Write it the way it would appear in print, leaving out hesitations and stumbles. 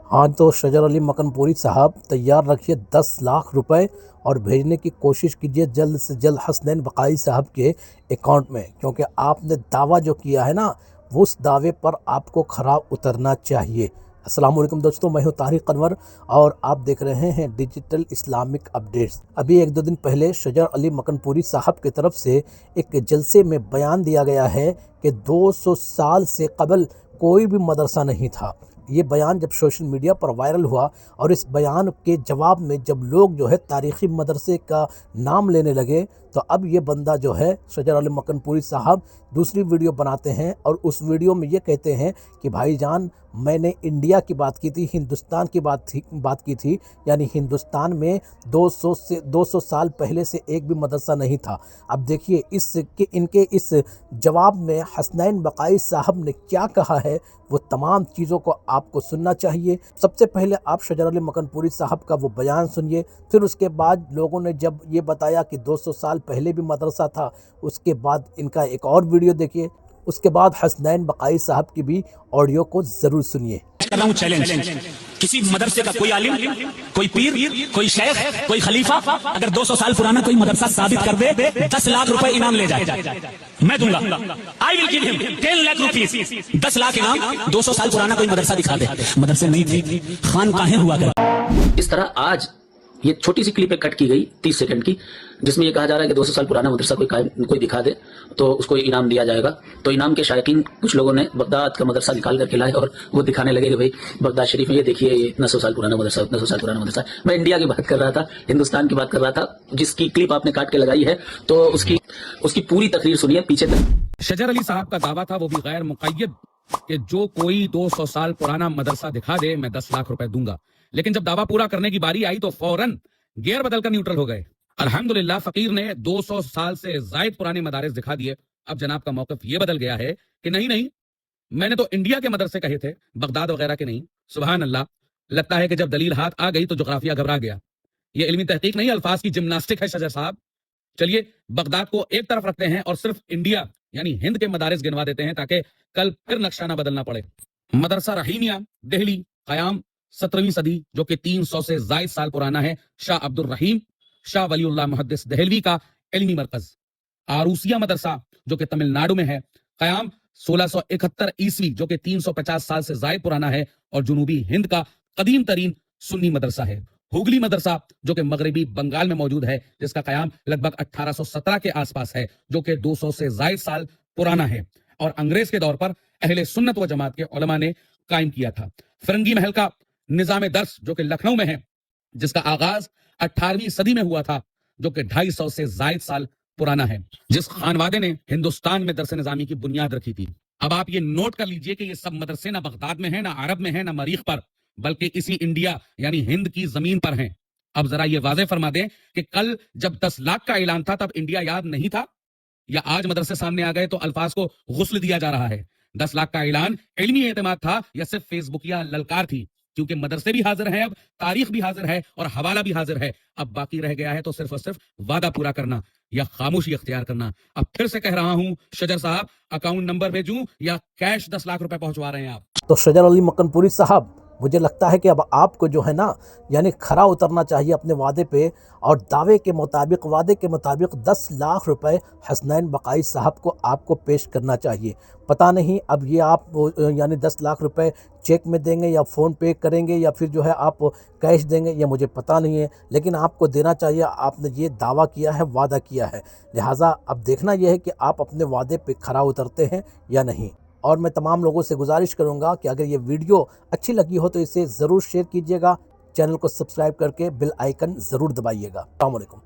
हाँ तो शजर अली मकनपुरी साहब तैयार रखिए 10 लाख रुपए और भेजने की कोशिश कीजिए जल्द से जल्द हसनैन बकाई साहब के अकाउंट में, क्योंकि आपने दावा जो किया है ना वो उस दावे पर आपको खरा उतरना चाहिए। अस्सलाम वालेकुम दोस्तों, मैं हूं तारिक अनवर और आप देख रहे हैं डिजिटल इस्लामिक अपडेट्स। अभी एक दो दिन पहले शजर अली मकनपुरी साहब की तरफ से एक जलसे में बयान दिया गया है कि 200 साल से कबल कोई भी मदरसा नहीं था। ये बयान जब सोशल मीडिया पर वायरल हुआ और इस बयान के जवाब में जब लोग जो है तारीख़ी मदरसे का नाम लेने लगे, तो अब ये बंदा जो है शजर अली मकनपुरी साहब दूसरी वीडियो बनाते हैं और उस वीडियो में ये कहते हैं कि भाईजान मैंने इंडिया की बात की थी, हिंदुस्तान की बात की थी, यानी हिंदुस्तान में 200 साल पहले से एक भी मदरसा नहीं था। अब देखिए इनके इस जवाब में हसनैन बकाई साहब ने क्या कहा है, वो तमाम चीज़ों को आपको सुनना चाहिए। सबसे पहले आप शजर अली मकनपुरी साहब का वो बयान सुनिए, फिर उसके बाद लोगों ने जब ये बताया कि 200 साल पहले भी मदरसा था, उसके बाद इनका एक और वीडियो देखिए, उसके बाद हसनैन बकाई साहब की भी ऑडियो को ज़रूर सुनिए। कर रहा हूं चैलेंज, किसी मदरसे का कोई आलिम, कोई पीर, कोई शेख, कोई खलीफा अगर 200 साल पुराना कोई मदरसा साबित कर दे, 10 लाख रुपए इनाम ले जाए, मैं दूंगा। I will give him 10 lakh rupees, 10 lakh इनाम। 200 साल पुराना कोई मदरसा दिखा दे। मदरसे नहीं थे, खानकाहें हुआ कर। इस तरह आज ये छोटी सी क्लिप कट की गई 30 सेकंड की, जिसमें ये कहा जा रहा है कि 200 साल पुराना मदरसा कोई दिखा दे तो उसको इनाम दिया जाएगा। तो इनाम के शायकीन कुछ लोगों ने बगदाद का मदरसा निकाल करके लाए और वो दिखाने लगे कि भाई बगदाद शरीफ में ये देखिए, ये इतना 100 साल पुराना मदरसा, उतना 100 साल पुराना मदरसा। मैं इंडिया की बात कर रहा था, हिंदुस्तान की बात कर रहा था, जिसकी क्लिप आपने काट के लगाई है, तो उसकी पूरी तकरीर सुनिए पीछे तक। शजर अली साहब का दावा था, वो भी गैर मुक़य्यद, कि जो कोई 200 साल पुराना मदरसा दिखा दे मैं 10 लाख रुपए दूंगा। लेकिन जब दावा पूरा करने की बारी आई तो फौरन गियर बदलकर न्यूट्रल हो गए। अल्हम्दुलिल्लाह फकीर ने 200 साल से जायद पुराने मदारिस दिखा दिए। अब जनाब का मौक़िफ़ ये बदल गया है कि नहीं, मैंने तो इंडिया के मदरसे कहे थे, बगदाद वगैरह के नहीं। सुभान अल्लाह, लगता है कि जब दलील हाथ आ गई तो जोग्राफिया घबरा गया। ये इल्मी तहकीक नहीं, अल्फाज की जिम्नास्टिक है शजर साहब। चलिए बगदाद को एक तरफ रखते हैं और सिर्फ इंडिया यानी हिंद के मदारिस गिनवा देते हैं ताकि कल फिर नक्शा ना बदलना पड़े। मदरसा रहीमिया दिल्ली, क़याम 17वीं सदी, जो कि 300 से जायद साल पुराना है। शाह अब्दुल रहीम शाह वलीउल्लाह मुहद्दिस दहलवी का इल्मी मरकज। आरूसिया मदरसा, जो कि तमिलनाडु में है, क़याम 1671 ईस्वी, जो कि 350 साल से जायद पुराना है और जुनूबी हिंद का कदीम तरीन सुन्नी मदरसा है। हुगली मदरसा, जो कि मगरबी बंगाल में मौजूद है, जिसका क़याम लगभग 1817 के आसपास है, जो कि 200 से जायद साल पुराना है और अंग्रेज के दौर पर अहले सुन्नत व जमात के उलमा ने कायम किया था। फिरंगी महल का निज़ाम दर्स, जो कि लखनऊ में है, जिसका आगाज 18वीं सदी में हुआ था, जो कि 250 से जायद साल पुराना है, जिस खानवादे ने हिंदुस्तान में दरस निजामी की बुनियाद रखी थी। अब आप ये नोट कर लीजिए कि ये सब मदरसे ना बगदाद में है, ना अरब में है, ना मरीख पर, बल्कि इसी इंडिया यानी हिंद की जमीन पर हैं। अब जरा ये वाज़ेह फरमा दें कि कल जब 10 लाख का ऐलान था तब इंडिया याद नहीं था, या आज मदरसे सामने आ गए तो अल्फाज को गुस्ल दिया जा रहा है। 10 लाख का ऐलान इल्मी एतमाद था या सिर्फ फेसबुकिया ललकार थी? क्योंकि मदरसे भी हाजिर हैं, अब तारीख भी हाजिर है और हवाला भी हाजिर है। अब बाकी रह गया है तो सिर्फ और सिर्फ वादा पूरा करना या खामोशी अख्तियार करना। अब फिर से कह रहा हूं शजर साहब, अकाउंट नंबर भेजूं या कैश 10 लाख रुपए पहुंचवा रहे हैं आप? तो शजर अली मकनपुरी साहब, मुझे लगता है कि अब आपको जो है ना यानी खरा उतरना चाहिए अपने वादे पे और वादे के मुताबिक 10 लाख रुपए हसनैन बकाई साहब को आपको पेश करना चाहिए। पता नहीं अब ये आप यानी 10 लाख रुपए चेक में देंगे या फ़ोन पे करेंगे या फिर जो है आप कैश देंगे, ये मुझे पता नहीं है, लेकिन आपको देना चाहिए। आपने ये दावा किया है, वादा किया है, लिहाजा अब देखना यह है कि आप अपने वादे पे खरा उतरते हैं या नहीं। और मैं तमाम लोगों से गुजारिश करूंगा कि अगर ये वीडियो अच्छी लगी हो तो इसे ज़रूर शेयर कीजिएगा, चैनल को सब्सक्राइब करके बेल आइकन ज़रूर दबाइएगा। अस्सलाम वालेकुम।